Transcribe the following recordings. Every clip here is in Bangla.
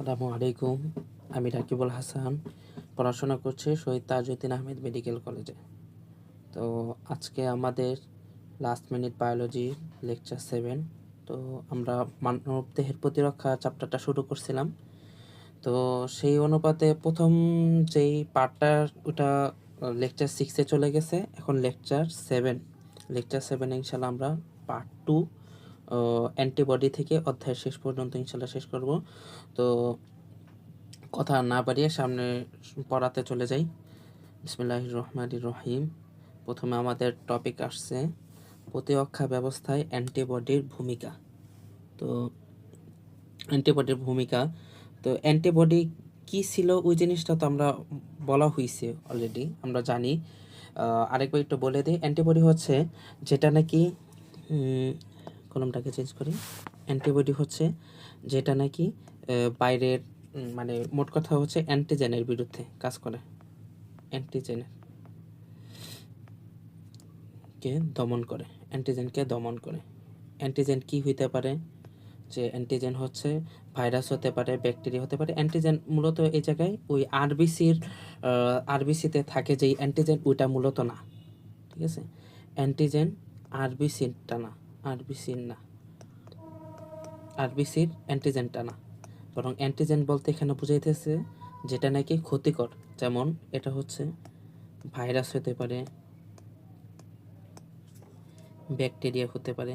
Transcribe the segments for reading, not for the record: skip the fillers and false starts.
আসসালামু আলাইকুম। আমি রাকিবুল হাসান, পড়াশোনা করছি শহীদ তাজউদ্দিন আহমেদ মেডিকেল কলেজে। তো আজকে আমাদের লাস্ট মিনিট বায়োলজি লেকচার 7। তো আমরা মানবদেহের প্রতিরক্ষা চ্যাপ্টারটা শুরু করছিলাম। তো সেই অনুপাতে প্রথম যেই পার্টটা ওটা লেকচার 6-এ চলে গেছে। এখন লেকচার 7 ইনশাল্লাহ আমরা পার্ট 2 অ্যান্টিবডি থেকে অধ্যায় শেষ পর্যন্ত ইনশাল্লাহ শেষ করব। তো কথা না বাড়িয়ে সামনে পড়াতে চলে যাই। বিসমিল্লাহির রহমানির রহিম। প্রথমে আমাদের টপিক আসছে প্রতিরক্ষা ব্যবস্থায় অ্যান্টিবডির ভূমিকা। তো অ্যান্টিবডি কী ছিল ওই জিনিসটা তো আমরা বলা হয়েছে অলরেডি, আমরা জানি। আরেকবার একটু বলে দিই, অ্যান্টিবডি হচ্ছে যেটা নাকি কলমটাকে চেঞ্জ করি। অ্যান্টিবডি হচ্ছে যেটা নাকি বাইরের মানে মোট কথা হচ্ছে অ্যান্টিজেনের বিরুদ্ধে কাজ করে, অ্যান্টিজেনকে দমন করে। অ্যান্টিজেন কি হইতে পারে? যে অ্যান্টিজেন হচ্ছে ভাইরাস হতে পারে, ব্যাকটেরিয়া হতে পারে। অ্যান্টিজেন মূলত এই জায়গায় ওই আরবিসিতে থাকে যেই অ্যান্টিজেন, ওইটা মূলত না, ঠিক আছে? অ্যান্টিজেন আরবিসির অ্যান্টিজেনটা না, বরং অ্যান্টিজেন বলতে এখানে বুঝাইতেছে যেটা নাকি ক্ষতিকর। যেমন এটা হচ্ছে ভাইরাস হতে পারে, ব্যাকটেরিয়া হতে পারে,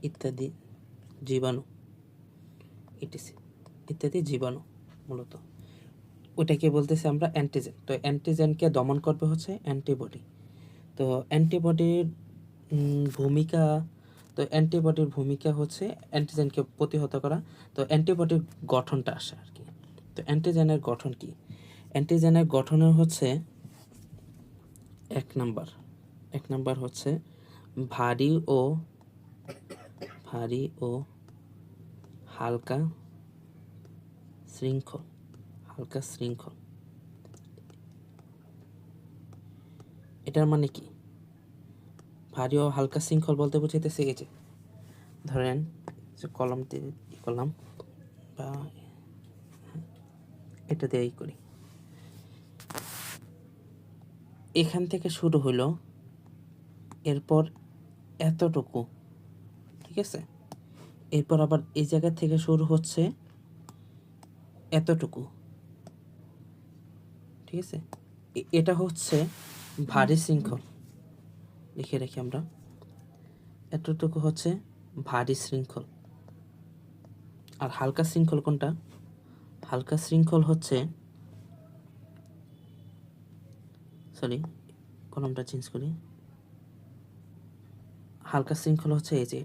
ইত্যাদি জীবাণু, ইত্যাদি জীবাণু মূলত ওটাকে বলতেছে আমরা অ্যান্টিজেন। তো অ্যান্টিজেনকে দমন করবে হচ্ছে অ্যান্টিবডি। তো অ্যান্টিবডির ভূমিকা হচ্ছে অ্যান্টিজেনকে প্রতিহত করা। তো অ্যান্টিবডির গঠনটা আসে আর কি। তো অ্যান্টিজেনের গঠন কি? অ্যান্টিজেনের গঠনের হচ্ছে এক নাম্বার হচ্ছে ভারী ও হালকা শৃঙ্খল। এটার মানে কি? ভারী ও হালকা শৃঙ্খল বলতে বুঝাইতেছে এই যে ধরেন যে কলম দিয়ে করলাম বা এটা দিয়েই করি, এখান থেকে শুরু হলো, এরপর এতটুকু, ঠিক আছে? এরপর আবার এই জায়গা থেকে শুরু হচ্ছে এতটুকু, ঠিক আছে? এটা হচ্ছে ভারী শৃঙ্খল। লিখে রাখি আমরা, এতটুকু হচ্ছে ভারী শৃঙ্খল। আর হালকা শৃঙ্খল কোনটা? হালকা শৃঙ্খল হচ্ছে, কলমটা চেঞ্জ করি। হালকা শৃঙ্খল হচ্ছে এই যে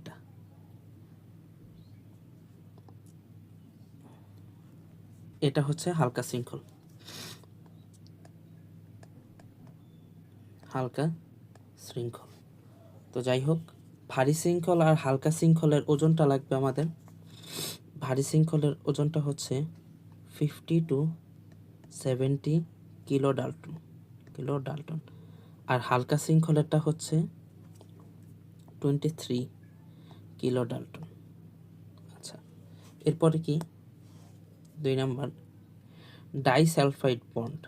এটা হচ্ছে হালকা শৃঙ্খল। তো যাই হোক, ভারী শৃঙ্খল আর হালকা শৃঙ্খলের ওজনটা লাগবে আমাদের। ভারী শৃঙ্খলের ওজনটা হচ্ছে 50 to 70 কিলো ডাল্টন। আর হালকা শৃঙ্খলেরটা হচ্ছে 23 কিলো ডাল্টন। আচ্ছা, এরপরে কি? 2 নাম্বার, ডাইসালফাইড বন্ড।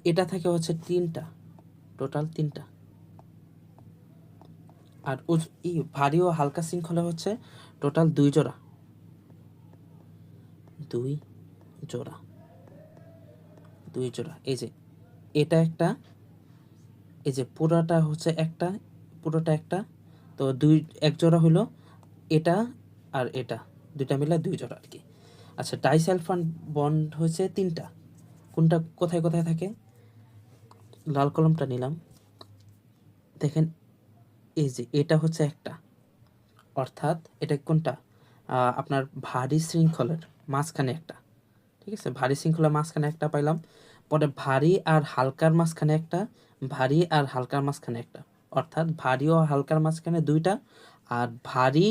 এটা থাকে হচ্ছে টোটাল তিনটা। আর ভারী ও হালকা শৃঙ্খলা হচ্ছে টোটাল 2 জোড়া। এই যে এটা একটা, এই যে পুরোটা একটা, তো এক জোড়া হলো এটা আর এটা, দুইটা মিলে 2 জোড়া আর কি। আচ্ছা, ডাইসালফাইড বন্ড হচ্ছে 3টা। কোনটা কোথায় কোথায় থাকে? লাল কলমটা নিলাম, দেখেন এই যে এটা হচ্ছে একটা, অর্থাৎ এটা কোনটা? আপনার ভারী শৃঙ্খলের মাঝখানে একটা, ঠিক আছে? ভারী শৃঙ্খলার মাঝখানে একটা পাইলাম। পরে ভারী আর হালকার মাঝখানে একটা, অর্থাৎ ভারী ও হালকার মাঝখানে 2টা, আর ভারী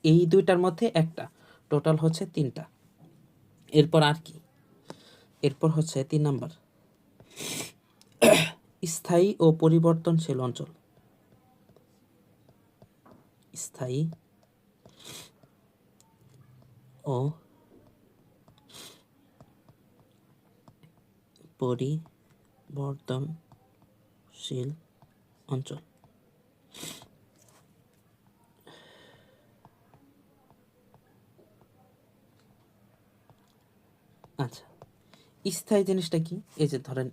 এই দুইটার মধ্যে একটা। টোটাল হচ্ছে 3টা। এরপর আর কি, এরপর হচ্ছে 3 নাম্বার, স্থায়ী ও পরিবর্তনশীল অঞ্চল। স্থায়ী ও পরিবর্তনশীল অঞ্চল। আচ্ছা, স্থায়ী জিনিসটা কি? এই যে ধরেন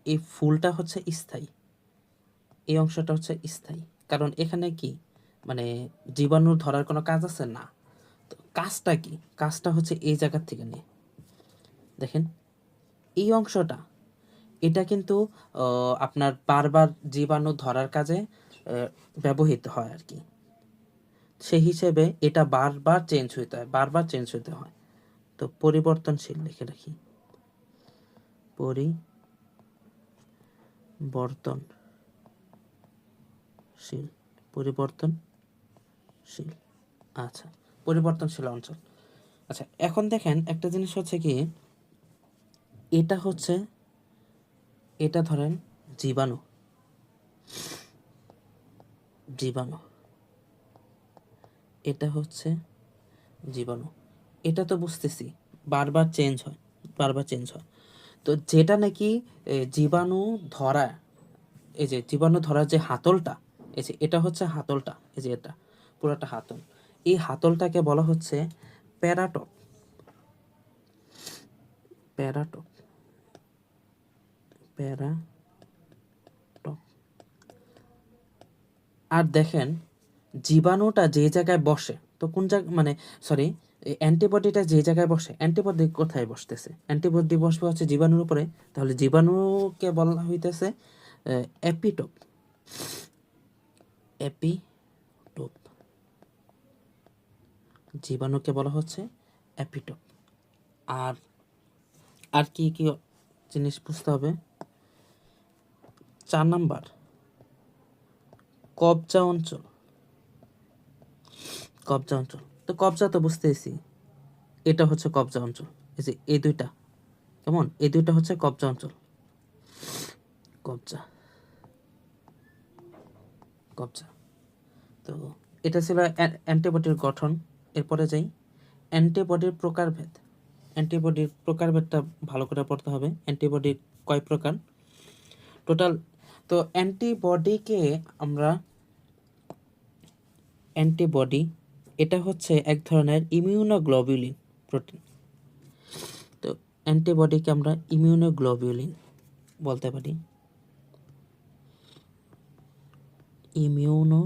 এই ফুলটা হচ্ছে স্থায়ী, এই অংশটা হচ্ছে স্থায়ী, কারণ এখানে কি মানে জীবাণু ধরার কোনো কাজ আছে না। তো কাজটা কি? কাজটা হচ্ছে এই জায়গার থেকে নিয়ে দেখেন এই অংশটা, এটা কিন্তু আপনার বারবার জীবাণু ধরার কাজে ব্যবহৃত হয় আর কি। সেই হিসেবে এটা বারবার চেঞ্জ হইতে হয়, বারবার চেঞ্জ হইতে হয়। তো পরিবর্তনশীল লিখে রাখি, পরিবর্তনশীল, পরিবর্তনশীল। আচ্ছা, পরিবর্তনশীল অঞ্চল। আচ্ছা, এখন দেখেন একটা জিনিস হচ্ছে কি, এটা হচ্ছে, এটা ধরেন জীবাণু, জীবাণু, এটা হচ্ছে জীবাণু। এটা তো বুঝতেছি বারবার চেঞ্জ হয়, বারবার চেঞ্জ হয়। তো যেটা নাকি জীবাণু ধরা, এই যে জীবাণু ধরার যে হাতলটা, এই যে এটা হচ্ছে হাতলটা, এই যে এটা পুরোটা হাতল, এই হাতলটাকে বলা হচ্ছে প্যারাটপ। প্যারাটপ, প্যারাটপ। আর দেখেন জীবাণুটা যে জায়গায় বসে, তো কোন জায়গা মানে সরি, অ্যান্টিবডিটা যে জায়গায় বসে, অ্যান্টিবডি কোথায় বসতেছে? অ্যান্টিবডি বসবে হচ্ছে জীবাণুর উপরে, তাহলে জীবাণুকে বলা হইতেছে অ্যাপিটোপ। অ্যাপিটোপ, জীবাণুকে বলা হচ্ছে অ্যাপিটোপ। আর আর কি কি জিনিস বুঝতে হবে? 4 নাম্বার, কবজা অঞ্চল। কবজা অঞ্চল, তো কবজা তো বুঝতেছি, এটা হচ্ছে কবজা অঞ্চল। এই যে এই দুইটা, কেমন, এই দুইটা হচ্ছে কবজা অঞ্চল। কবজা, কবজা। তো এটা ছিল অ্যান্টিবডির গঠন। এরপরে যাই অ্যান্টিবডির প্রকারভেদ। অ্যান্টিবডির প্রকারভেদটা ভালো করে পড়তে হবে। অ্যান্টিবডি কয় প্রকার টোটাল? তো অ্যান্টিবডিকে আমরা, অ্যান্টিবডি এটা হচ্ছে এক ধরনের ইমিউনোগ্লোবুলিন প্রোটিন। তো অ্যান্টিবডিকে আমরা ইমিউনোগ্লোবুলিন বলতে পারি। ইমিউনো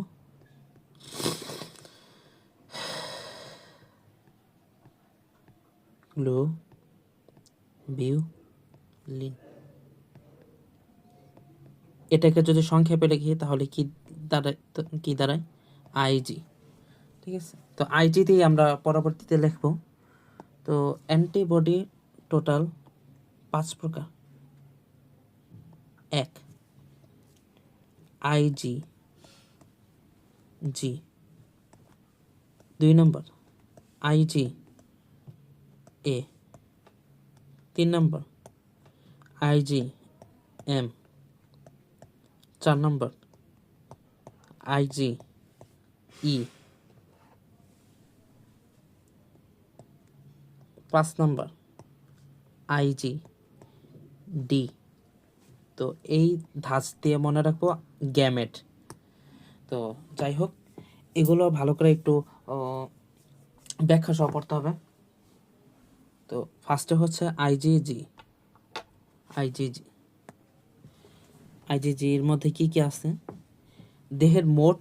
গ্লোবিউলিন, এটাকে যদি সংক্ষেপে লিখি তাহলে কি দাঁড়ায়, কি দাঁড়ায়? আইজি। ঠিক আছে, তো আইজি দিয়ে আমরা পরবর্তীতে লিখব। তো অ্যান্টিবডি টোটাল 5 প্রকার। 1 আইজি জি, 2 নম্বর আইজি এ, 3 নম্বর আইজি এম, 4 নম্বর আইজি ই, 5 নম্বর আইজি ডি। তো এই ধাঁচ দিয়ে মনে রাখবো গ্যামেট। তো যাই হোক, এগুলো ভালো করে একটু ব্যাখ্যা সহ পড়তে হবে। তো ফার্স্টে হচ্ছে আইজিজি। আইজিজি, আইজিজির মধ্যে কি কি আছে? দেহের মোট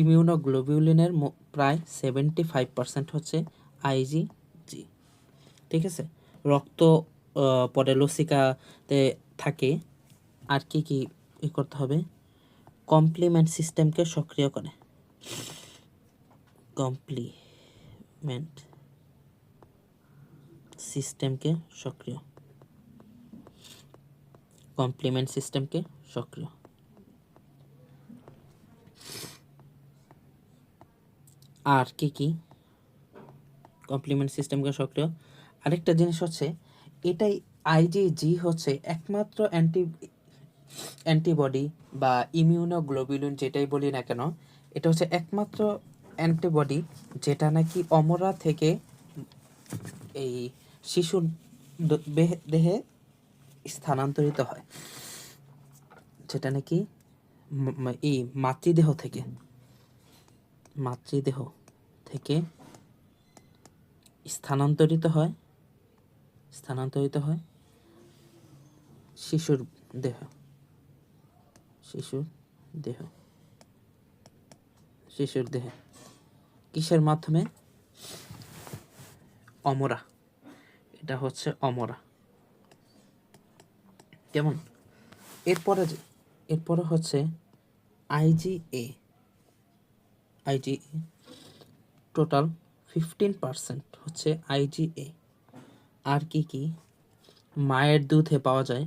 ইমিউনোগ্লোবিউলিনের প্রায় 75% হচ্ছে আইজিজি। ঠিক আছে, রক্ত পরে লসিকাতে থাকে। আর কি কি করতে হবে? কমপ্লিমেন্ট সিস্টেমকে সক্রিয় করে। কমপ্লিমেন্ট সিস্টেমকে সক্রিয়, কমপ্লিমেন্ট সিস্টেমকে সক্রিয়। আর কি কি? কমপ্লিমেন্ট সিস্টেমকে সক্রিয়। আরেকটা জিনিস হচ্ছে এটাই আইজিজি হচ্ছে একমাত্র অ্যান্টিবডি বা ইমিউনোগ্লোবুলিন যেটাই বলি না কেন, এটা হচ্ছে একমাত্র অ্যান্টিবডি যেটা নাকি অমরা থেকে এই শিশুর দেহে স্থানান্তরিত হয়, যেটা নাকি এই মাতৃদেহ থেকে স্থানান্তরিত হয় শিশুর দেহে কিসের মাধ্যমে? অমরা। এটা হচ্ছে অমরা। কেমন? এরপরে হচ্ছে আইজিএ টোটাল 15% হচ্ছে আইজিএ। আর কি কি? মায়ের দুধে পাওয়া যায়,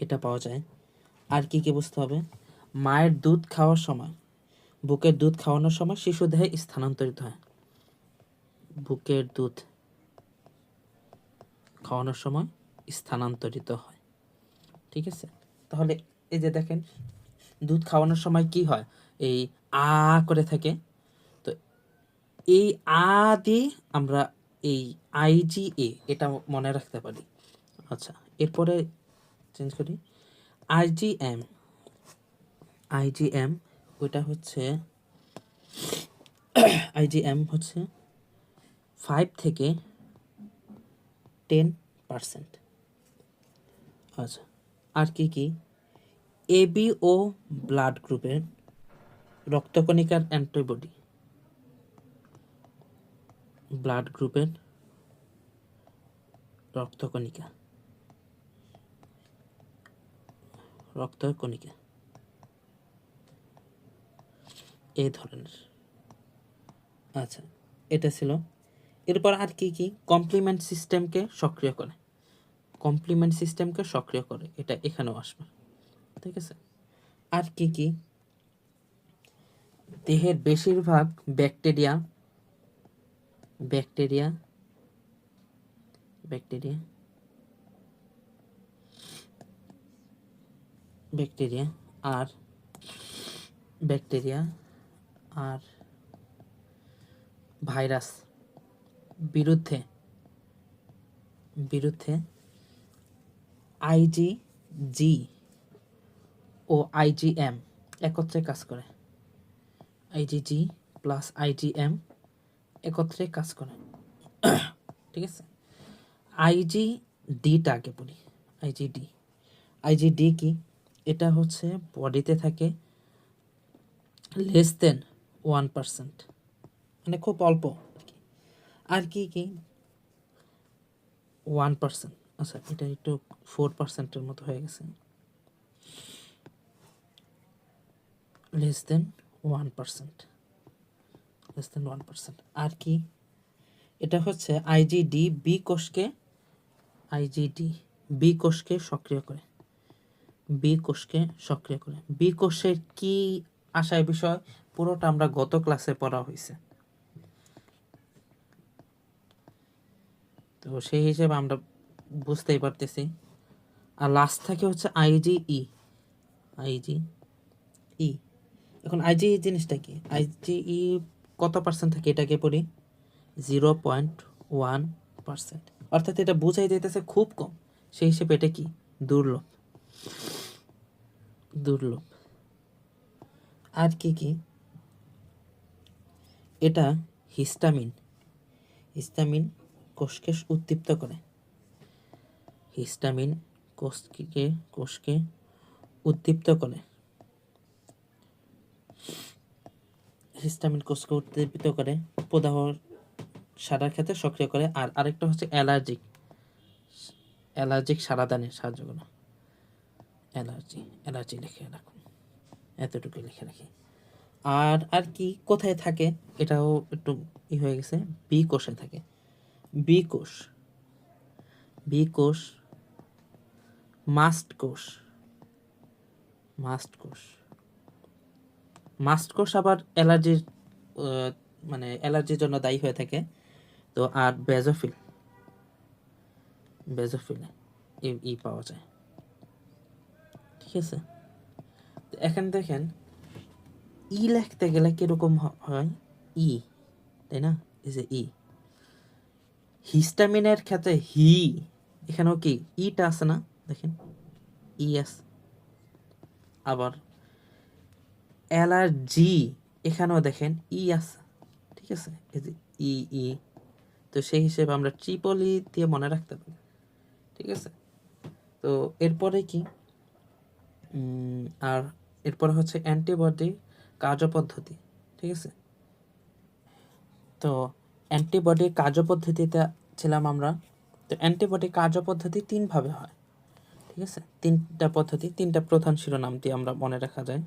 এটা পাওয়া যায়। আর কি কি বুঝতে হবে? মায়ের দুধ খাওয়ার সময়, বুকের দুধ খাওয়ানোর সময় শিশু দেহে স্থানান্তরিত হয়, বুকের দুধ খাওয়ানোর সময় স্থানান্তরিত হয়। ঠিক আছে, তাহলে এই যে দেখেন দুধ খাওয়ানোর সময় কি হয়, এই আ করে থাকে, তো এই আ দিয়ে আমরা এই আইজিএ এটা মনে রাখতে পারি। আচ্ছা, এরপরে চেঞ্জ করি আইজিএম ওইটা হচ্ছে আইজিএম হচ্ছে 5 থেকে 10%। আচ্ছা, আর কি কি? এবি ও ব্লাড গ্রুপের রক্তকণিকার অ্যান্টিবডি, ব্লাড গ্রুপের রক্তকণিকা এই ধরনের। আচ্ছা, এটা ছিল। এরপর আর কি কি? কমপ্লিমেন্ট সিস্টেমকে সক্রিয় করে, এটা এখানেও আসবে। ঠিক আছে, আর কি কি? দেহের বেশিরভাগ ব্যাকটেরিয়া আর ভাইরাস বিরুদ্ধে আইজিজি ও আইজিএম একত্রে কাজ করে। আইজিজি প্লাস আইজিএম একত্রে কাজ করে। ঠিক আছে, আইজিডিটা আগে বলি। আইজিডি কি? এটা হচ্ছে বডিতে থাকে <1%, মানে খুব অল্প আর কি কি? 1%। আচ্ছা, এটা একটু 4%-এর মতো হয়ে গেছে, <1%। আর কি? এটা হচ্ছে আইজিডি বি কোষকে সক্রিয় করে। বি কোষের কি আশায় বিষয় পুরোটা আমরা গত ক্লাসে পড়া হয়েছে, তো সেই হিসেবে আমরা বুঝতেই পারতেছি। আর লাস্ট থাকে হচ্ছে আইজিই। এখন আইজিই জিনিসটা কি? আইজিই কত পার্সেন্ট থাকে এটাকে পড়ি, 0.1%। অর্থাৎ এটা বোঝাই যাইতেছে খুব কম, সেই হিসেবে এটা কি? দুর্লভ। আর কি কি? এটা হিস্টামিন কোষকে উদ্দীপ্ত করে। কোষকে উদ্দীপ্ত করে, প্রদাহ সারার ক্ষেত্রে সক্রিয় করে। আর আরেকটা হচ্ছে অ্যালার্জিক সারাদানে সাহায্য করে। অ্যালার্জি লিখে রাখুন, এতটুকু লিখে রাখি। আর কি কোথায় থাকে এটাও একটু হয়ে গেছে, বি কোষে থাকে। বি কোষ মাস্ট কোষ মাস্ট কোষ আবার অ্যালার্জির মানে অ্যালার্জির জন্য দায়ী হয়ে থাকে। তো আর বেজোফিলে ই পাওয়া যায়, ঠিক আছে। তো এখানে দেখেন ই লিখতে গেলে কিরকম হয়, ই, তাই না? এই যে ই, হিস্টামিনের ক্ষেত্রে হি, এখানেও কি ইটা আছে না, দেখেন ই আছে। আবার অ্যালার্জি, এখানেও দেখেন ই আছে, ঠিক আছে, এই যে ই ই। তো সেই হিসেবে আমরা ট্রিপল ই দিয়ে মনে রাখতে পারি, ঠিক আছে। তো এরপরে কি, আর এরপরে হচ্ছে অ্যান্টিবডি কার্যপদ্ধতি, ঠিক আছে। তো অ্যান্টিবডি কার্যপদ্ধতিতে ছিলাম আমরা। তো অ্যান্টিবডি কার্যপদ্ধতি তিনভাবে হয়, ঠিক আছে। তিনটা পদ্ধতি, তিনটা প্রধান শিরোনাম দিয়ে আমরা মনে রাখা যায়।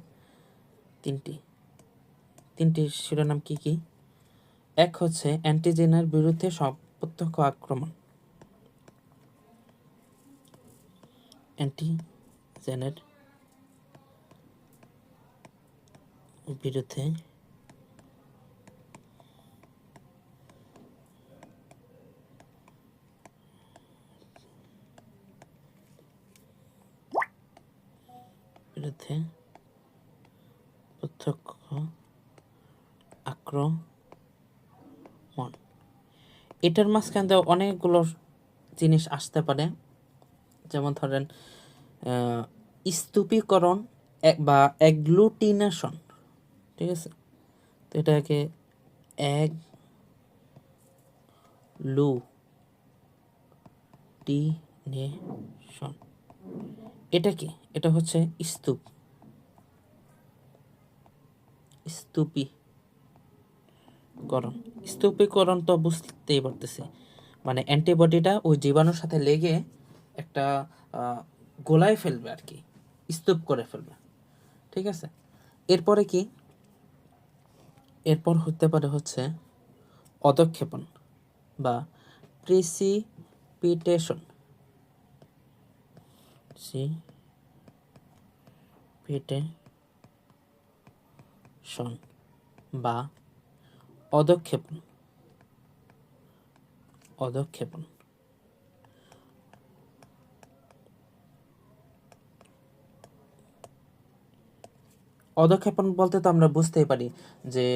তিনটি শিরোনাম কি কি? এক হচ্ছে অ্যান্টিজেনের বিরুদ্ধে প্রত্যক্ষ আক্রমণ, অ্যান্টিজেনের বিরুদ্ধে প্রত্যক্ষ আক্রমণ। এটার মাঝখান দিয়ে অনেকগুলো জিনিস আসতে পারে, যেমন ধরেন স্তূপীকরণ বা অ্যাগ্লুটিনেশন, ঠিক আছে। তো এটাকে অ্যাগ্লুটিনেশন, এটা কি? এটা হচ্ছে স্তূপীকরণ তো বুঝতেই পারতেছি, মানে অ্যান্টিবডিটা ওই জীবাণুর সাথে লেগে একটা গোলায় ফেলবে আর কি, স্তূপ করে ফেলবে, ঠিক আছে। এরপরে কি, এরপর হতে পারে হচ্ছে অধঃক্ষেপণ বা প্রিসিপিটেশন, বা অধঃক্ষেপণ। অধঃক্ষেপণ বলতে তো আমরা বুঝতেই পারি যে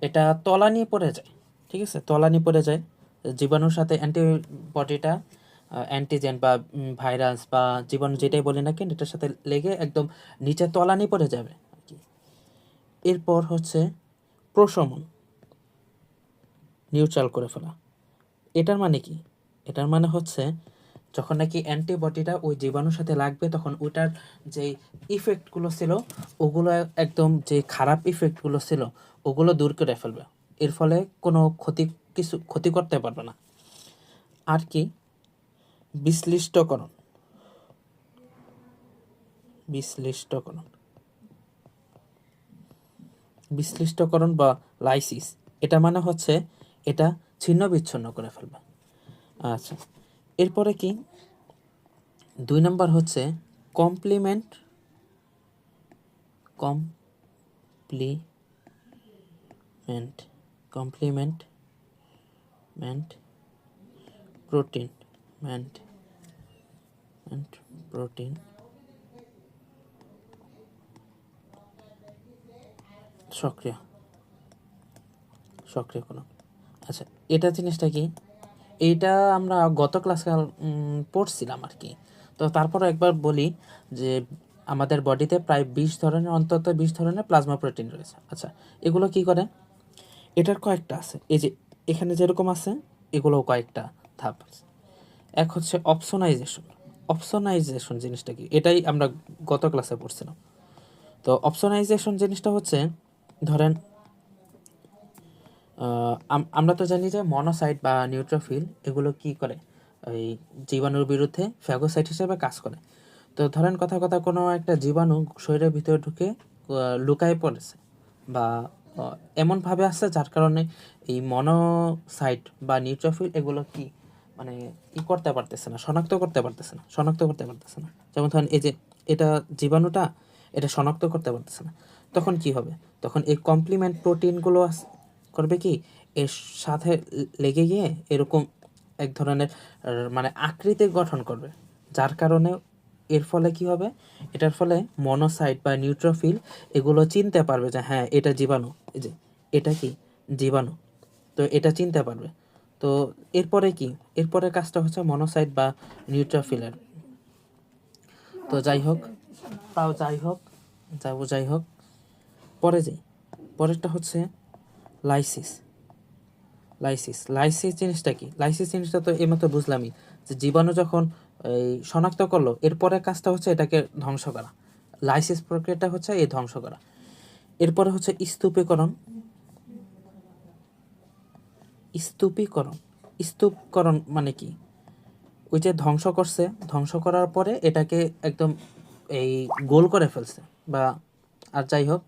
এটা তলানি পড়ে যায়, ঠিক আছে, তলানি পড়ে যায় জীবাণুর সাথে অ্যান্টিবডিটা, অ্যান্টিজেন বা ভাইরাস বা জীবাণু যেটাই বলি না কেন, এটার সাথে লেগে একদম নিচে তলানি পড়ে যাবে আর কি। এরপর হচ্ছে প্রশমন, নিউট্রাল করে ফেলা। এটার মানে কি? এটার মানে হচ্ছে যখন নাকি অ্যান্টিবডিটা ওই জীবাণুর সাথে লাগবে, তখন ওটার যে ইফেক্টগুলো ছিল, ওগুলো একদম যে খারাপ ইফেক্টগুলো ছিল ওগুলো দূর করে ফেলবে। এর ফলে কোনো ক্ষতি করতে পারবে না। আর কি, বিশ্লিষ্টকরণ বা লাইসিস, এটা মানে হচ্ছে এটা ছিন্ন বিচ্ছিন্ন করে ফেলবে। আচ্ছা, এরপরে কি, 2 নম্বর হচ্ছে কমপ্লিমেন্ট প্রোটিন সক্রিয়করণ। আচ্ছা, এটা জিনিসটা কি, এইটা আমরা গত ক্লাসে পড়ছিলাম আর কি। তো তারপর একবার বলি যে আমাদের বডিতে প্রায় 20 ধরনের প্লাজমা প্রোটিন রয়েছে। আচ্ছা, এগুলো কি করে? এটার কয়েকটা আছে, এই যে এখানে যেরকম আছে, এগুলোও কয়েকটা ধাপ আছে। এক হচ্ছে অপসোনাইজেশন জিনিসটা কি, এটাই আমরা গত ক্লাসে পড়ছিলাম। তো অপসোনাইজেশন জিনিসটা হচ্ছে, ধরেন আমরা তো জানি যে মনোসাইট বা নিউট্রোফিল এগুলো কি করে, ওই জীবাণুর বিরুদ্ধে ফ্যাগোসাইট হিসেবে কাজ করে। তো ধরেন কথা কোনো একটা জীবাণু শরীরের ভিতরে ঢুকে লুকায় পড়েছে বা এমনভাবে আসছে যার কারণে এই মনোসাইট বা নিউট্রোফিল এগুলো কি মানে করতে পারতেছে না, শনাক্ত করতে পারতেছে না। যেমন ধরেন এই যে এটা জীবাণুটা, এটা শনাক্ত করতে পারতেছে না। তখন কি হবে? তখন এই কমপ্লিমেন্ট প্রোটিনগুলো করবে কি এর সাথে লেগে গিয়ে এরকম এক ধরনের মানে আকৃতির গঠন করবে, যার কারণে এর ফলে কি হবে, এটার ফলে মনোসাইট বা নিউট্রোফিল এগুলো চিনতে পারবে যে হ্যাঁ এটা জীবাণু, এই যে এটা কি জীবাণু, তো এটা চিনতে পারবে। তো এরপরে কি, এরপরে কাজটা হচ্ছে মনোসাইট বা নিউট্রোফিলের। তো যাই হোক, যাই হোক পরে যাই, পরেরটা হচ্ছে লাইসিস। লাইসিস জিনিসটা কি? লাইসিস জিনিসটা তো এইমাত্র বুঝলামই যে জীবাণু যখন এই শনাক্ত করলো, এরপরে কাজটা হচ্ছে এটাকে ধ্বংস করা। লাইসিস প্রক্রিয়াটা হচ্ছে এই ধ্বংস করা। এরপরে হচ্ছে স্তূপীকরণ। স্তূপীকরণ মানে কি? ওই যে ধ্বংস করছে, ধ্বংস করার পরে এটাকে একদম এই গোল করে ফেলছে বা আর যাই হোক।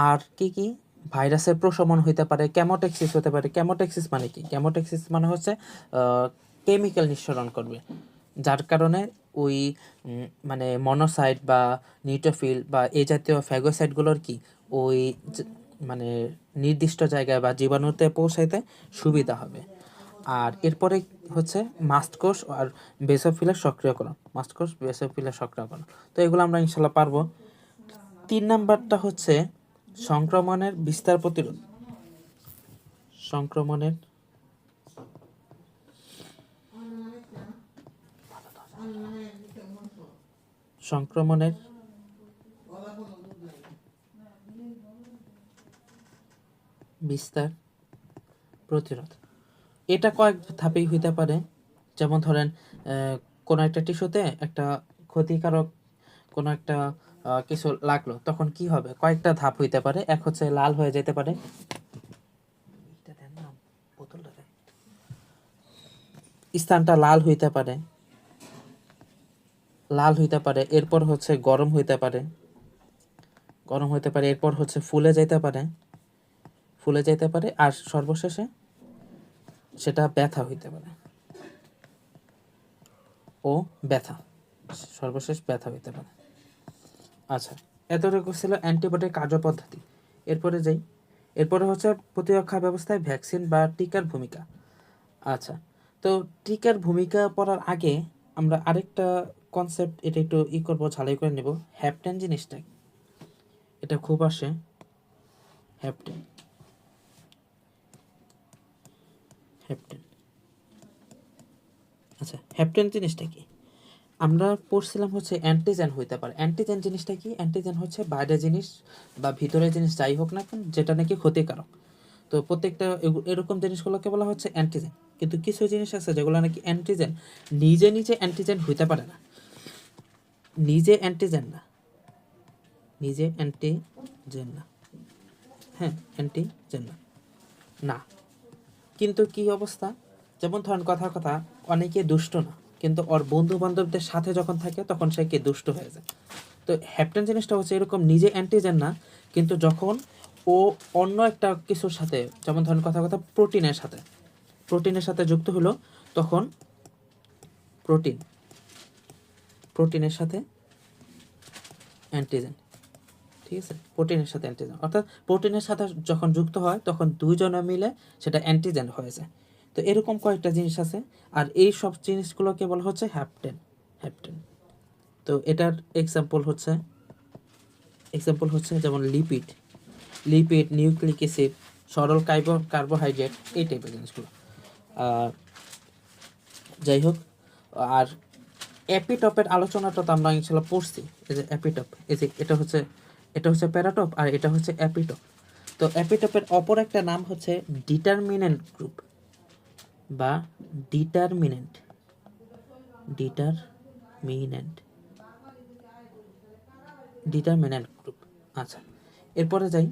আর কি কি ভাইরাসের প্রশমন হইতে পারে, ক্যামোটেক্সিস হতে পারে। ক্যামোটেক্সিস মানে কি? ক্যামোটেক্সিস মানে হচ্ছে কেমিক্যাল নিঃসরণ করবে, যার কারণে ওই মানে মনোসাইট বা নিউট্রোফিল বা এই জাতীয় ফ্যাগোসাইটগুলোর কি ওই মানে নির্দিষ্ট জায়গায় বা জীবাণুতে পৌঁছাইতে সুবিধা হবে। আর এরপরে হচ্ছে মাস্টকোষ আর বেসোফিলের সক্রিয়করণ। মাস্টকোষ বেসোফিলের সক্রিয়করণ, তো এগুলো আমরা ইনশাল্লাহ পারবো। 3 নাম্বারটা হচ্ছে সংক্রমণের বিস্তার প্রতিরোধ। সংক্রমণের বিস্তার প্রতিরোধ। এটা কয়েক ধাপেই হইতে পারে। যেমন ধরেন কোনো একটা টিস্যুতে একটা ক্ষতিকারক কোনো একটা কিছু লাগলো, তখন কি হবে, কয়েকটা ধাপ হইতে পারে। এক হচ্ছে লাল হয়ে যেতে পারে, স্থানটা লাল হইতে পারে, এরপর হচ্ছে গরম হইতে পারে, এরপর হচ্ছে ফুলে যাইতে পারে, আর সর্বশেষে সেটা ব্যথা হইতে পারে ও ব্যথা, সর্বশেষ ব্যথা হইতে পারে। আচ্ছা, এতটুকু ছিল অ্যান্টিবডির কার্যপদ্ধতি। এরপরে হচ্ছে প্রতিরক্ষা ব্যবস্থায় ভ্যাকসিন বা টিকার ভূমিকা। আচ্ছা, তো টিকার ভূমিকা পড়ার আগে আমরা আরেকটা কনসেপ্ট এটা একটু করবো, ঝালাই করে নেব। হ্যাপটেন জিনিসটা এটা খুব আসে, হ্যাপটেন। আচ্ছা, হ্যাপটেন জিনিসটা কি? আমরা পড়ছিলাম হচ্ছে অ্যান্টিজেন হইতে পারে। অ্যান্টিজেন জিনিসটা কি? অ্যান্টিজেন হচ্ছে বাইরের জিনিস বা ভিতরের জিনিস যাই হোক না কেন যেটা নাকি ক্ষতিকারক। তো প্রত্যেকটা এরকম জিনিসগুলোকে বলা হচ্ছে অ্যান্টিজেন। কিন্তু কিছু জিনিস আছে যেগুলো নাকি অ্যান্টিজেন নিজে অ্যান্টিজেন হইতে পারে না, নিজে অ্যান্টিজেন না, হ্যাঁ অ্যান্টিজেন না। কিন্তু কি অবস্থা, যেমন ধরেন কথা অনেকে দুষ্ট না, কিন্তু ওর বন্ধু বান্ধবদের সাথে যখন থাকে তখন সে কে দুষ্ট হয়ে যায়। তো হ্যাপটেন জিনিসটা হচ্ছে এরকম, নিজে অ্যান্টিজেন না, কিন্তু যখন ও অন্য একটা কিছুর সাথে, যেমন ধরেন কথা প্রোটিনের সাথে যুক্ত হলো, তখন প্রোটিনের সাথে অ্যান্টিজেন, ঠিক আছে, প্রোটিনের সাথে অ্যান্টিজেন, অর্থাৎ প্রোটিনের সাথে যখন যুক্ত হয় তখন দুইজনে মিলে সেটা অ্যান্টিজেন হয়ে যায়। তো এরকম কয়েকটা জিনিস আছে, আর এই সব জিনিসগুলোকে বলা হচ্ছে হ্যাপটেন। তো এটার এক্সাম্পল হচ্ছে যেমন লিপিড, নিউক্লিক অ্যাসিড, সরল কার্বোহাইড্রেট, এই টাইপের জিনিসগুলো। যাই হোক, আর অ্যাপিটপের আলোচনাটা তো আমরা ইনশাল্লাহ পড়ছি। এই যে অ্যাপিটপ, এই যে এটা হচ্ছে প্যারাটপ আর এটা হচ্ছে অ্যাপিটপ। তো অ্যাপিটপের অপর একটা নাম হচ্ছে ডিটারমিনেন্ট গ্রুপ বা ডিটারমিনেন্ট গ্রুপ। আচ্ছা, এরপরে যাই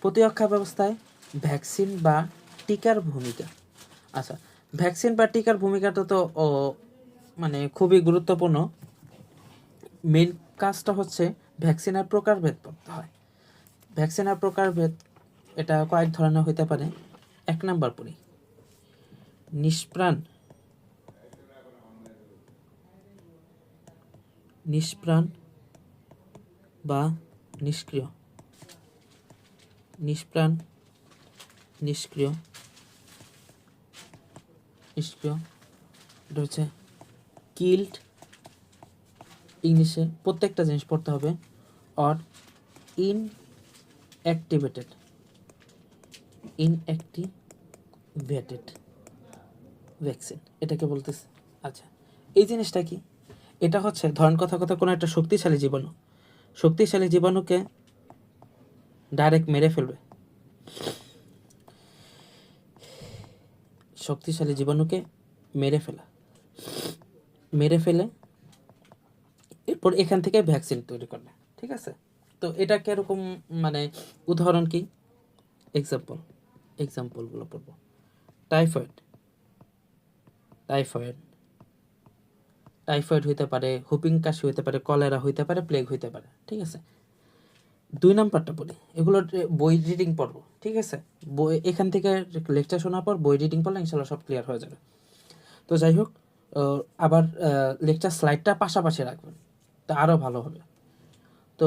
প্রতিরক্ষা ব্যবস্থায় ভ্যাকসিন বা টিকার ভূমিকা। আচ্ছা, ভ্যাকসিন বা টিকার ভূমিকাটা তো মানে খুবই গুরুত্বপূর্ণ। মেন কাজটা হচ্ছে ভ্যাকসিনের প্রকারভেদ করতে হয়। ভ্যাকসিনের প্রকারভেদ এটা কয়েক ধরনের হইতে পারে। 1 নাম্বার পড়ি, নিষ্প্রাণ বা নিষ্ক্রিয়। নিষ্প্রাণ, নিষ্ক্রিয়, এটা হচ্ছে কিল্ড, ইংলিশে প্রত্যেকটা জিনিস পড়তে হবে। অর ইনঅ্যাক্টিভেটেড ভ্যাকসিন, এটাকে বলতেছে। আচ্ছা, এই জিনিসটা কি? এটা হচ্ছে ধরেন কথা কোনো একটা শক্তিশালী জীবাণুকে ডাইরেক্ট মেরে ফেলবে, শক্তিশালী জীবাণুকে মেরে ফেলে এরপর এখান থেকে ভ্যাকসিন তৈরি করবে, ঠিক আছে? তো এটা কিরকম, মানে উদাহরণ কি? এক্সাম্পলগুলো পড়ব। টাইফয়েড হইতে পারে, হুপিং কাশি হইতে পারে, কলেরা হইতে পারে, প্লেগ হইতে পারে, ঠিক আছে? 2 নাম্বারটা পড়ি, এগুলোর বই রিডিং পড়ব, ঠিক আছে? বই এখান থেকে লেকচার শোনার পর বই রিডিং পড়লে ইনশাল্লাহ সব ক্লিয়ার হয়ে যাবে। তো যাই হোক, আবার লেকচার স্লাইডটা পাশাপাশি রাখবেন, তা আরও ভালো হবে। তো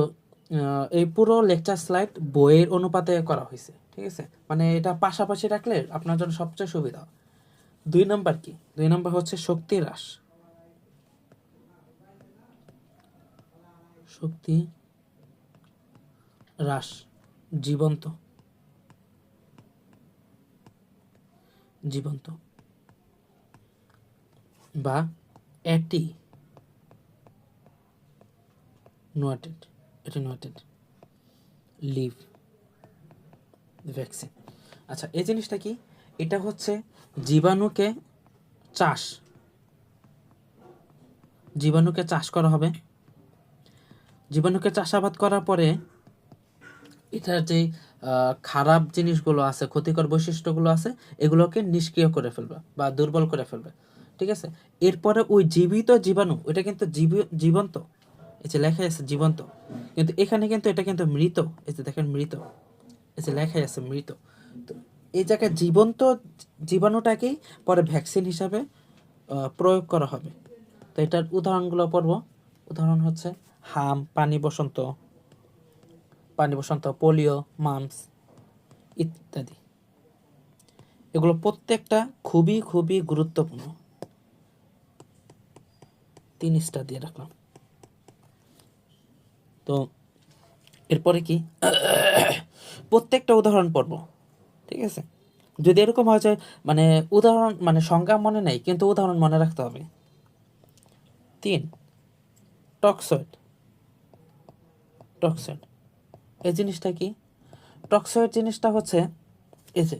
এই পুরো লেকচার স্লাইড বইয়ের অনুপাতে করা হয়েছে, ঠিক আছে? মানে এটা পাশাপাশি রাখলে আপনার জন্য সবচেয়ে সুবিধা। 2 নাম্বার কি? 2 নাম্বার হচ্ছে শক্তি হ্রাস, জীবন্ত বা অ্যাটেনুয়েটেড লিভ ভ্যাকসিন। আচ্ছা, এই জিনিসটা কি? এটা হচ্ছে জীবাণুকে চাষ করা হবে। জীবাণুকে চাষাবাদ করার পরে এটার যে খারাপ জিনিসগুলো আছে, ক্ষতিকর বৈশিষ্ট্যগুলো আছে, এগুলোকে নিষ্ক্রিয় করে ফেলবে বা দুর্বল করে ফেলবে, ঠিক আছে? এরপরে ওই জীবিত জীবাণু, ওইটা কিন্তু জীবন্ত, এই যে লেখা আছে জীবন্ত, কিন্তু এখানে কিন্তু এটা কিন্তু মৃত। এই যে দেখেন মৃত, এই যে লেখা আছে মৃত। তো এই জায়গায় জীবন্ত জীবাণুটাকেই পরে ভ্যাকসিন হিসাবে প্রয়োগ করা হবে। তো এটার উদাহরণগুলো পড়ব। উদাহরণ হচ্ছে হাম, পানি বসন্ত, পোলিও, মাম্পস ইত্যাদি। এগুলো প্রত্যেকটা খুবই খুবই গুরুত্বপূর্ণ। 3 স্টার দিয়ে রাখলাম। তো এরপরে কি প্রত্যেকটা উদাহরণ পড়ব, ঠিক আছে? যদি এরকম হয় যে মানে উদাহরণ মানে সংজ্ঞা মনে নেই কিন্তু উদাহরণ মনে রাখতে হবে। 3 টক্সয়েড। এই জিনিসটা কি? টক্সয়েড জিনিসটা হচ্ছে এই যে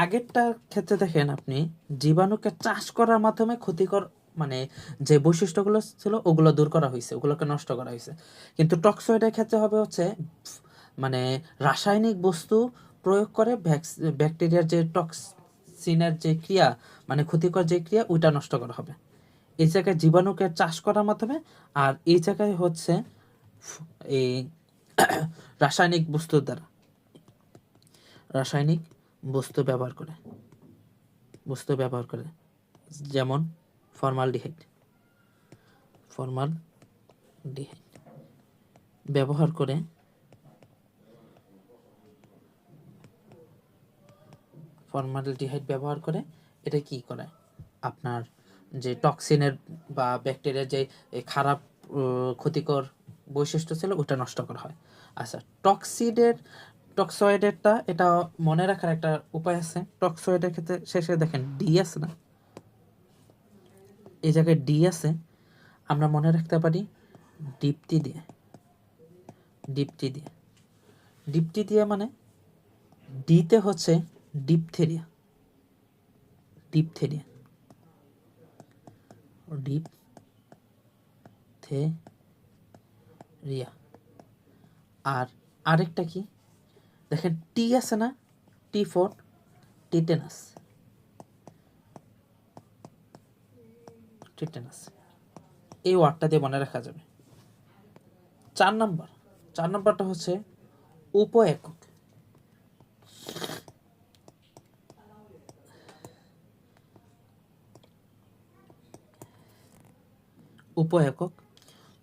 আগেরটার ক্ষেত্রে দেখেন আপনি জীবাণুকে চাষ করার মাধ্যমে ক্ষতিকর মানে যে বৈশিষ্ট্যগুলো ছিল ওগুলো দূর করা হয়েছে, ওগুলোকে নষ্ট করা হয়েছে। কিন্তু টক্সয়েডের ক্ষেত্রে হবে হচ্ছে মানে রাসায়নিক বস্তু প্রয়োগ করে ব্যাকটেরিয়ার যে টক্সিনের যে ক্রিয়া, মানে ক্ষতিকর যে ক্রিয়া, ওইটা নষ্ট করা হবে। এই জায়গায় জীবাণুকে চাষ করার মাধ্যমে, আর এই জায়গায় হচ্ছে এই রাসায়নিক বস্তু ব্যবহার করে, যেমন ফর্মালডিহাইড ব্যবহার করে এটা কি করে আপনার যে টক্সিনের বা ব্যাকটেরিয়ার যে খারাপ ক্ষতিকর বৈশিষ্ট্য ছিল ওটা নষ্ট করা হয়। আচ্ছা, টক্সয়েডেরটা এটা মনে রাখার একটা উপায় আছে। টক্সয়েডের ক্ষেত্রে শেষে দেখেন ডি আছে না, এই জায়গায় ডি আছে, আমরা মনে রাখতে পারি ডিপটি দিয়ে মানে ডিতে হচ্ছে ডিপথেরিয়া আর আরেকটা কি দেখেন টি আছে না, টি ফর টিটেনাস। এই ওয়ার্ডটা দিয়ে মনে রাখা যাবে। 4 নাম্বারটা হচ্ছে উপ-একক।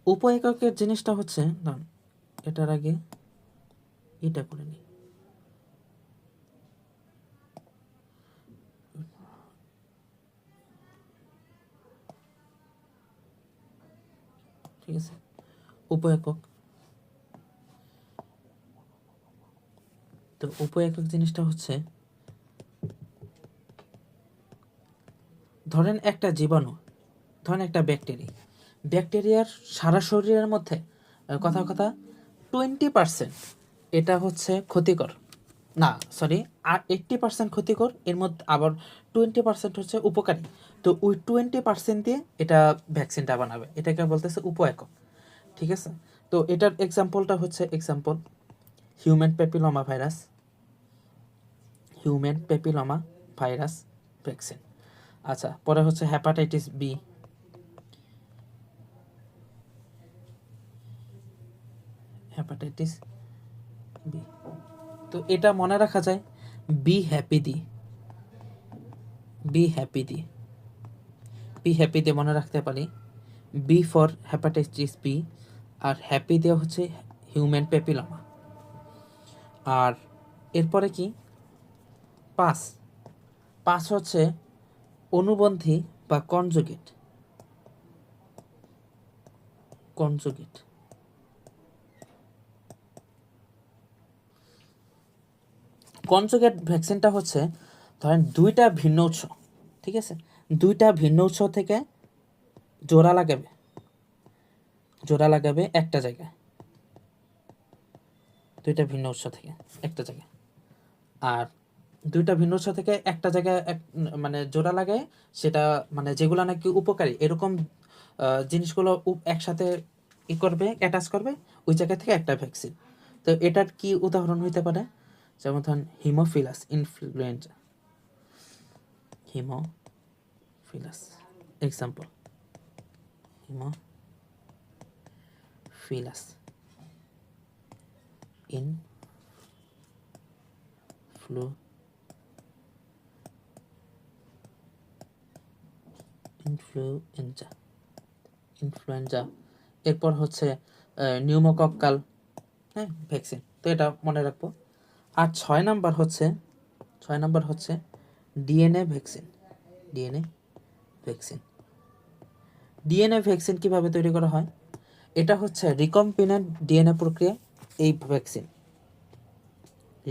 উপ-এককের জিনিসটা হচ্ছে, এটার আগে এটা করে নিই। উপ-একক। তো উপ-একক জিনিসটা হচ্ছে, ধরেন একটা জীবাণু, ধরেন একটা ব্যাকটেরিয়ার সারা শরীরের মধ্যে কথা 20% এটা হচ্ছে ক্ষতিকর, না সরি, আর 80% ক্ষতিকর, এর মধ্যে আবার 20% হচ্ছে উপকারী। তো ওই 20% দিয়ে এটা ভ্যাকসিনটা বানাবে, এটাকে বলতেছে উপ-একক। ঠিক আছে, তো এটার এক্সাম্পলটা হচ্ছে হিউম্যান প্যাপিলোমা ভাইরাস ভ্যাকসিন। আচ্ছা, পরে হচ্ছে হেপাটাইটিস বি। তো এটা মনে রাখা যায় বি হ্যাপি দিয়ে মনে রাখতে পারি। বি ফর হেপাটাইটিস বি, আর হ্যাপি দিয়ে হচ্ছে হিউম্যান প্যাপিলোমা। আর এরপরে কি, পাঁচ হচ্ছে অনুবন্ধী বা কনজুগেট। কনজুগেট ভ্যাকসিনটা হচ্ছে, ধরেন দুইটা ভিন্ন উৎস, ঠিক আছে, দুইটা ভিন্ন উৎস থেকে জোড়া লাগাবে একটা জায়গায়, দুইটা ভিন্ন উৎস থেকে একটা জায়গায়। আর দুইটা ভিন্ন উৎস থেকে একটা জায়গায় মানে জোড়া লাগায়, সেটা মানে যেগুলো নাকি উপকারী এরকম জিনিসগুলো একসাথে করবে, অ্যাটাচ করবে, ওই জায়গা থেকে একটা ভ্যাকসিন। তো এটার কি উদাহরণ হইতে পারে, যেমন ধরেন haemophilus influenza, example haemophilus influenza. এরপর হচ্ছে নিউমোকক্কাল, হ্যাঁ, ভ্যাকসিন। তো এটা মনে রাখবো। আর 6 নাম্বার হচ্ছে ডিএনএ ভ্যাকসিন কিভাবে তৈরি করা হয়? এটা হচ্ছে রিকম্বিনেন্ট ডিএনএ প্রক্রিয়া। এই ভ্যাকসিন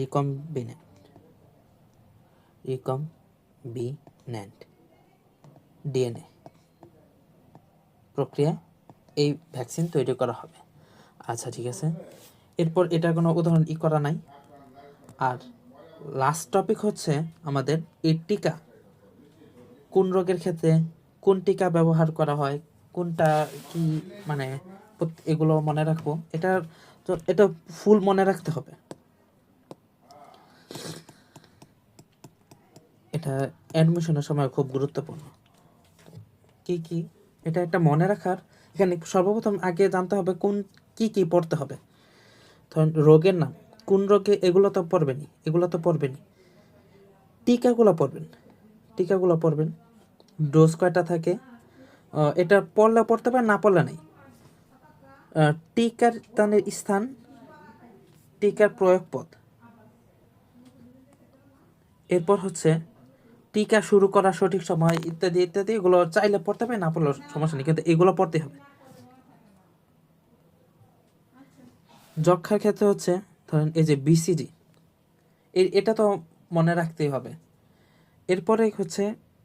রিকম্বিনেন্ট ডিএনএ প্রক্রিয়া এই ভ্যাকসিন তৈরি করা হবে। আচ্ছা, ঠিক আছে। এরপর এটা কোনো উদাহরণ করা নাই। আর লাস্ট টপিক হচ্ছে আমাদের এই টিকা, কোন রোগের ক্ষেত্রে কোন টিকা ব্যবহার করা হয়, কোনটা কি, মানে এগুলো মনে রাখবো। এটা ফুল মনে রাখতে হবে। এটা অ্যাডমিশনের সময় খুব গুরুত্বপূর্ণ। কি এটা একটা মনে রাখার, এখানে সর্বপ্রথম আগে জানতে হবে কি পড়তে হবে। ধরেন রোগের নাম, কোন রোগে, এগুলো তো পড়বেনি। টিকাগুলো পড়বেন, ডোজ কয়টা থাকে, এটা পড়লে পড়তে পারে, না পড়লে নেই। টিকার দানের স্থান, টিকার প্রয়োগ পথ, এরপর হচ্ছে টিকা শুরু করার সঠিক সময়, ইত্যাদি ইত্যাদি। এগুলো চাইলে পড়তে পারে, না পড়লেও সমস্যা নেই, কিন্তু এগুলো পড়তে হবে। যক্ষার ক্ষেত্রে হচ্ছে, ধরেন এই যে বিসিজি, এটা তো মনে রাখতেই হবে। এরপরে হচ্ছে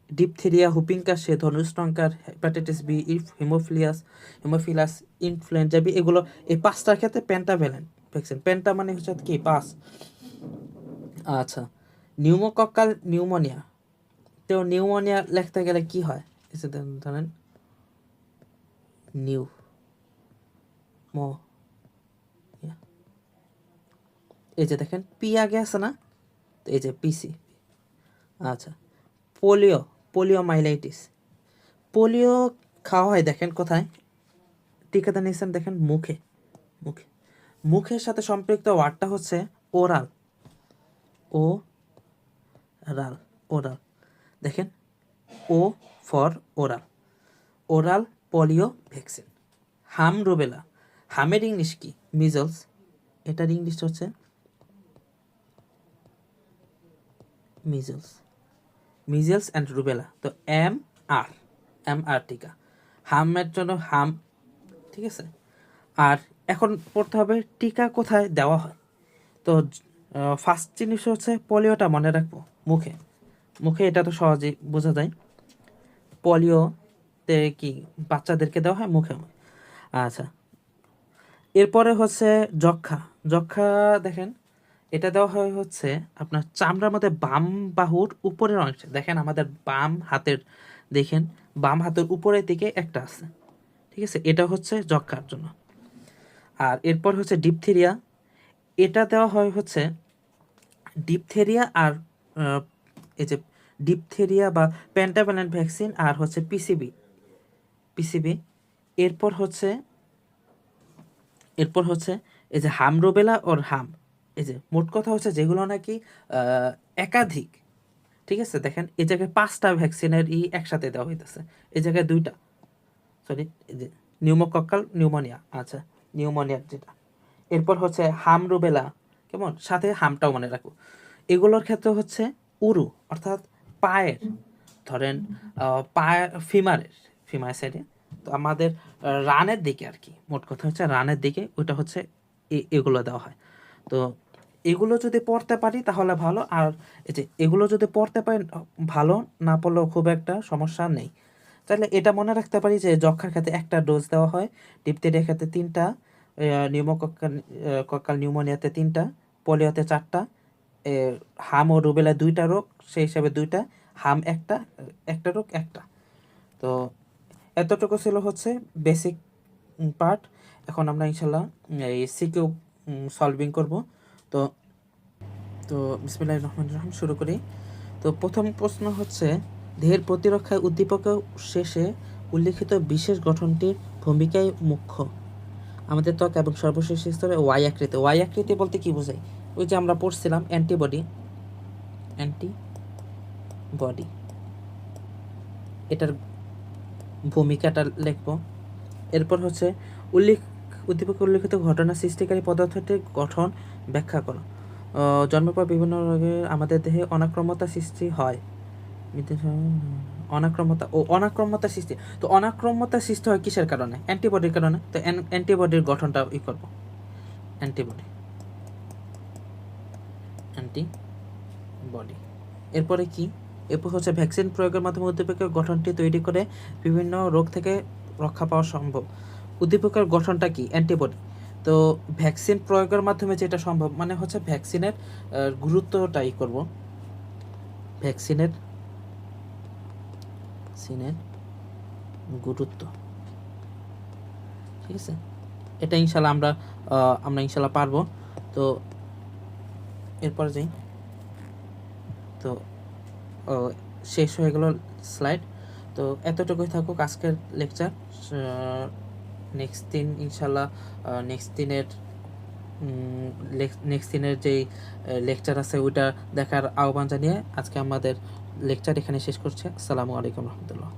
ডিপথেরিয়া, হুপিং কাশি, ধনুষ্টঙ্কার, hepatitis B, haemophilus influenza B, এগুলো এই 5টার ক্ষেত্রে পেন্টাভ্যালেন্ট ভ্যাকসিন। পেন্টা মানে হচ্ছে কি 5। আচ্ছা, নিউমোকক্কাল নিউমোনিয়া। তো নিউমোনিয়া লিখতে গেলে কি হয়, ধরেন এই যে দেখেন পি আগে আছে না, তো এই যে পিসি। আচ্ছা, পোলিওমাইলাইটিস। পোলিও খাওয়া হয় দেখেন কোথায়, টিকাদান নিয়েছেন দেখেন মুখের সাথে সম্পৃক্ত ওয়ার্ডটা হচ্ছে ওরাল। দেখেন, O for oral polio vaccine. Rubella, হামের ইংলিশ কি, মিজলস, এটার ইংলিশ হচ্ছে মিজলস অ্যান্ড রুবেলা। তো এম আর টিকা, হামের জন্য হাম, ঠিক আছে। আর এখন পড়তে হবে টিকা কোথায় দেওয়া হয়। তো ফার্স্ট জিনিস হচ্ছে পোলিওটা মনে রাখবো মুখে। মুখে এটা তো সহজেই বোঝা যায়। পোলিওতে কি বাচ্চাদেরকে দেওয়া হয় মুখে। আচ্ছা, এরপরে হচ্ছে যক্ষ্মা। যক্ষ্মা দেখেন এটা দেওয়া হয় হচ্ছে আপনার চামড়ার মধ্যে বাম বাহুর উপরের অংশে। দেখেন আমাদের বাম হাতের, দেখেন বাম হাতের উপরের দিকে একটা আছে, ঠিক আছে, এটা হচ্ছে যক্ষ্মার জন্য। আর এরপর হচ্ছে ডিপথেরিয়া, এটা দেওয়া হয় হচ্ছে ডিপথেরিয়া আর এই যে ডিপথেরিয়া বা পেন্টাভ্যালেন্ট ভ্যাকসিন আর হচ্ছে পিসিবি। এরপর হচ্ছে এই যে হাম রুবেলা ওর হাম, এই যে মোট কথা হচ্ছে যেগুলো নাকি একাধিক, ঠিক আছে। দেখেন এই জায়গায় 5টা ভ্যাকসিনের একসাথে দেওয়া হইতেছে, এই জায়গায় 2টা, সরি এই যে নিউমোকক্কাল নিউমোনিয়া, আচ্ছা নিউমোনিয়া যেটা। এরপর হচ্ছে হাম রুবেলা, কেমন, সাথে হামটাও মনে রাখবো। এগুলোর ক্ষেত্রে হচ্ছে উরু অর্থাৎ পায়ের, ধরেন ফিমার সাইডে, তো আমাদের রানের দিকে আর কি, মোট কথা হচ্ছে রানের দিকে, ওইটা হচ্ছে এগুলো দেওয়া হয়। তো এগুলো যদি পড়তে পারি তাহলে ভালো। আর এই যে এগুলো যদি পড়তে পারি ভালো, না পড়লেও খুব একটা সমস্যা নেই। তাহলে এটা মনে রাখতে পারি যে যক্ষ্মার ক্ষেত্রে 1টা ডোজ দেওয়া হয়, ডিপথেরিয়ার ক্ষেত্রে 3টা, কক্কাল নিউমোনিয়াতে 3টা, পোলিওতে 4টা, হাম ও রুবেলা 2টা রোগ, সেই হিসাবে 2টা, হাম একটা রোগ একটা। তো এতটুকু ছিল হচ্ছে বেসিক পার্ট। এখন আমরা ইনশাল্লাহ এই সিকিউ সলভিং করব। তো তো বিসমিল্লাহির রহমানির রহিম শুরু করি। তো প্রথম প্রশ্ন হচ্ছে, দেহের প্রতিরক্ষায় উদ্দীপকের শেষে উল্লিখিত বিশেষ গঠনটির ভূমিকায় মুখ্য। আমাদের ত্বক এবং সর্বশেষ স্তরে ওয়াই আকৃতি। ওয়াই আকৃতি বলতে কি বোঝায়? ওই যে আমরা পড়ছিলাম অ্যান্টিবডি, এটার ভূমিকাটা লিখব। এরপর হচ্ছে উদ্দীপকে উল্লিখিত ঘটনা সৃষ্টিকারী পদার্থটির গঠন ব্যাখ্যা করো। জন্মের পর বিভিন্ন রোগের আমাদের দেহে অনাক্রম্যতা সৃষ্টি হয়। অনাক্রম্যতা সৃষ্টি, তো অনাক্রম্যতা সৃষ্টি হয় কিসের কারণে? অ্যান্টিবডির কারণে। তো অ্যান্টিবডির গঠনটা করব, অ্যান্টিবডি। এরপরে কি? এরপর হচ্ছে ভ্যাকসিন প্রয়োগের মাধ্যমে উদ্দীপকের গঠনটি তৈরি করে বিভিন্ন রোগ থেকে রক্ষা পাওয়া সম্ভব। উদ্দীপকের গঠনটা কি? অ্যান্টিবডি। তো ভ্যাকসিন প্রয়োগের মাধ্যমে যেটা সম্ভব, মানে হচ্ছে ভ্যাকসিনের গুরুত্বটাই করব, ভ্যাকসিনের গুরুত্ব, ঠিক আছে। এটা ইনশাল্লাহ আমরা ইনশাল্লাহ পারবো। তো এরপরে যাই। তো শেষ হয়ে গেল স্লাইড। তো এতটুকুই থাকুক আজকের লেকচার। নেক্সট দিন ইনশাল্লাহ নেক্সট দিনের যেই লেকচার আছে ওইটা দেখার আহ্বান জানিয়ে আজকে আমাদের লেকচার এখানে শেষ করছে। আসসালামু আলাইকুম রহমতুল্লাহ।